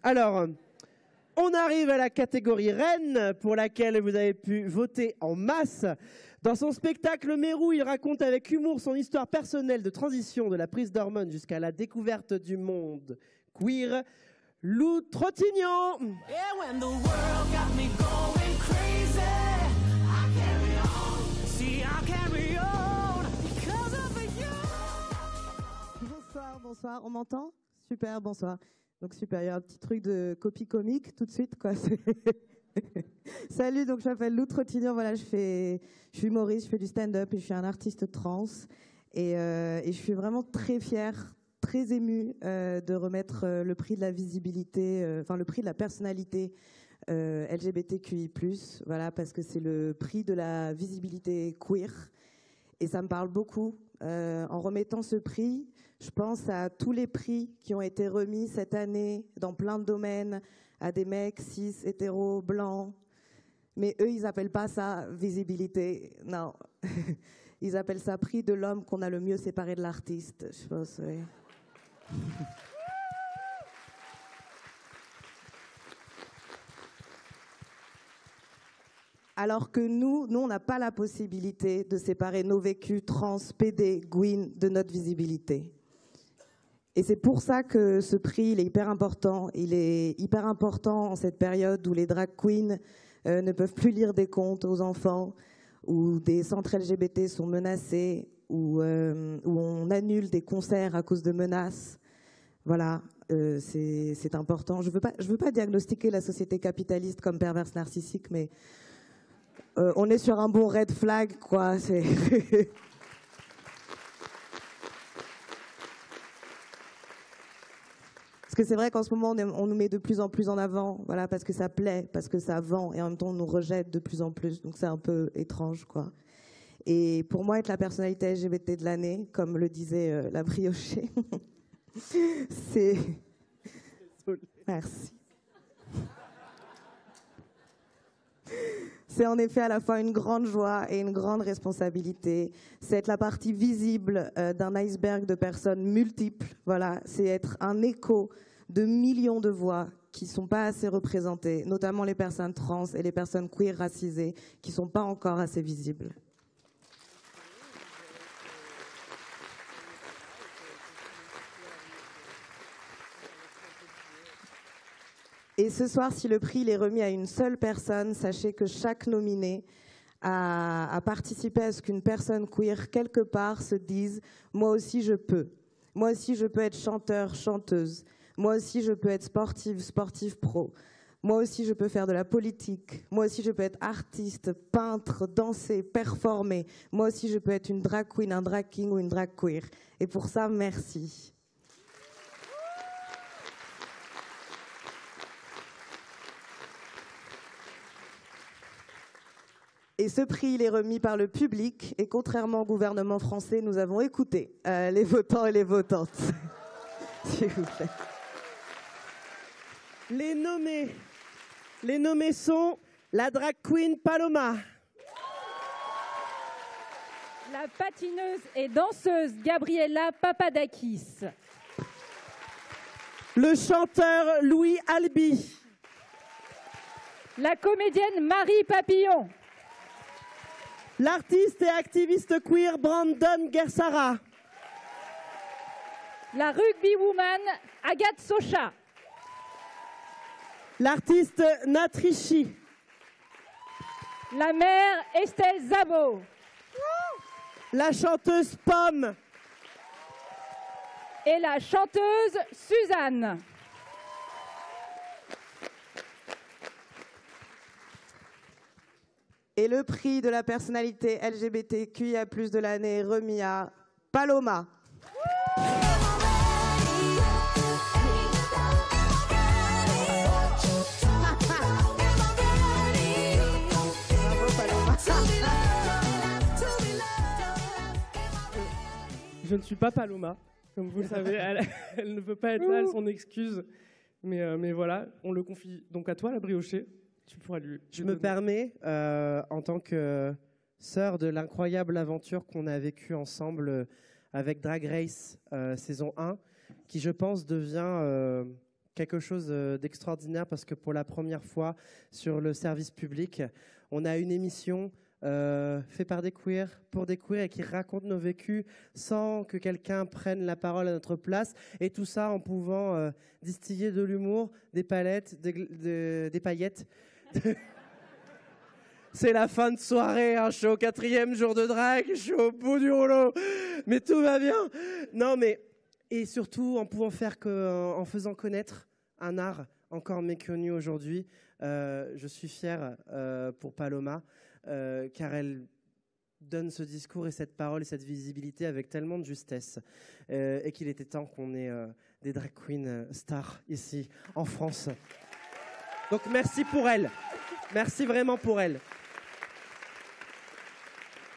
Alors, on arrive à la catégorie reine pour laquelle vous avez pu voter en masse. Dans son spectacle Mérou, il raconte avec humour son histoire personnelle de transition de la prise d'hormones jusqu'à la découverte du monde queer. Lou Trottignon. Bonsoir, bonsoir, on m'entend? Super, bonsoir. Donc super, il y a un petit truc de copie comique tout de suite, quoi. Salut, donc je m'appelle Lou Trottignon, voilà, je suis humoriste, je fais du stand-up et je suis un artiste trans. Et je suis vraiment très fière, très émue de remettre le prix de la visibilité, enfin le prix de la personnalité LGBTQI+, voilà, parce que c'est le prix de la visibilité queer. Et ça me parle beaucoup. En remettant ce prix, je pense à tous les prix qui ont été remis cette année dans plein de domaines, à des mecs cis, hétéros, blancs. Mais eux, ils appellent pas ça visibilité. Non. Ils appellent ça prix de l'homme qu'on a le mieux séparé de l'artiste, je pense, oui. Alors que nous, on n'a pas la possibilité de séparer nos vécus trans, PD, gwyn de notre visibilité. Et c'est pour ça que ce prix, il est hyper important. Il est hyper important en cette période où les drag queens ne peuvent plus lire des contes aux enfants, où des centres LGBT sont menacés, où on annule des concerts à cause de menaces. Voilà, c'est important. Je veux pas diagnostiquer la société capitaliste comme perverse narcissique, mais on est sur un bon red flag, quoi. Parce que c'est vrai qu'en ce moment, on nous met de plus en plus en avant, voilà, parce que ça plaît, parce que ça vend, et en même temps, on nous rejette de plus en plus. Donc c'est un peu étrange, quoi. Et pour moi, être la personnalité LGBT de l'année, comme le disait la briochée, c'est... Merci. C'est en effet à la fois une grande joie et une grande responsabilité. C'est être la partie visible d'un iceberg de personnes multiples. Voilà, c'est être un écho de millions de voix qui ne sont pas assez représentées, notamment les personnes trans et les personnes queer racisées qui ne sont pas encore assez visibles. Et ce soir, si le prix est remis à une seule personne, sachez que chaque nominé a participé à ce qu'une personne queer, quelque part, se dise « moi aussi je peux ». Moi aussi je peux être chanteur, chanteuse. Moi aussi je peux être sportive, sportif pro. Moi aussi je peux faire de la politique. Moi aussi je peux être artiste, peintre, danser, performer. Moi aussi je peux être une drag queen, un drag king ou une drag queer. Et pour ça, merci. Et ce prix, il est remis par le public. Et contrairement au gouvernement français, nous avons écouté les votants et les votantes. S'il vous plaît. Les nommés sont la drag queen Paloma, la patineuse et danseuse Gabriella Papadakis, le chanteur Louis Albi, la comédienne Marie Papillon, l'artiste et activiste queer Brandon Gersara, la rugby woman Agathe Socha, l'artiste Natrichi, la mère Estelle Zabo, la chanteuse Pomme et la chanteuse Suzanne. Et le prix de la personnalité LGBTQIA+ de l'année est remis à Paloma. Je ne suis pas Paloma, comme vous le savez. Elle ne veut pas être là, elle s'en excuse. Mais voilà, on le confie donc à toi, la briochée. Tu pourras lui. Je me permets, en tant que sœur de l'incroyable aventure qu'on a vécue ensemble avec Drag Race saison 1, qui je pense devient quelque chose d'extraordinaire parce que pour la première fois sur le service public, on a une émission faite par des queers, pour des queers et qui raconte nos vécus sans que quelqu'un prenne la parole à notre place. Et tout ça en pouvant distiller de l'humour, des paillettes. C'est la fin de soirée, hein, je suis au 4e jour de drague, je suis au bout du rouleau, mais tout va bien. Non, mais et surtout en pouvant faire en faisant connaître un art encore méconnu aujourd'hui. Je suis fier pour Paloma, car elle donne ce discours et cette parole et cette visibilité avec tellement de justesse, et qu'il était temps qu'on ait des drag queens stars ici en France. Donc merci pour elle, merci vraiment pour elle.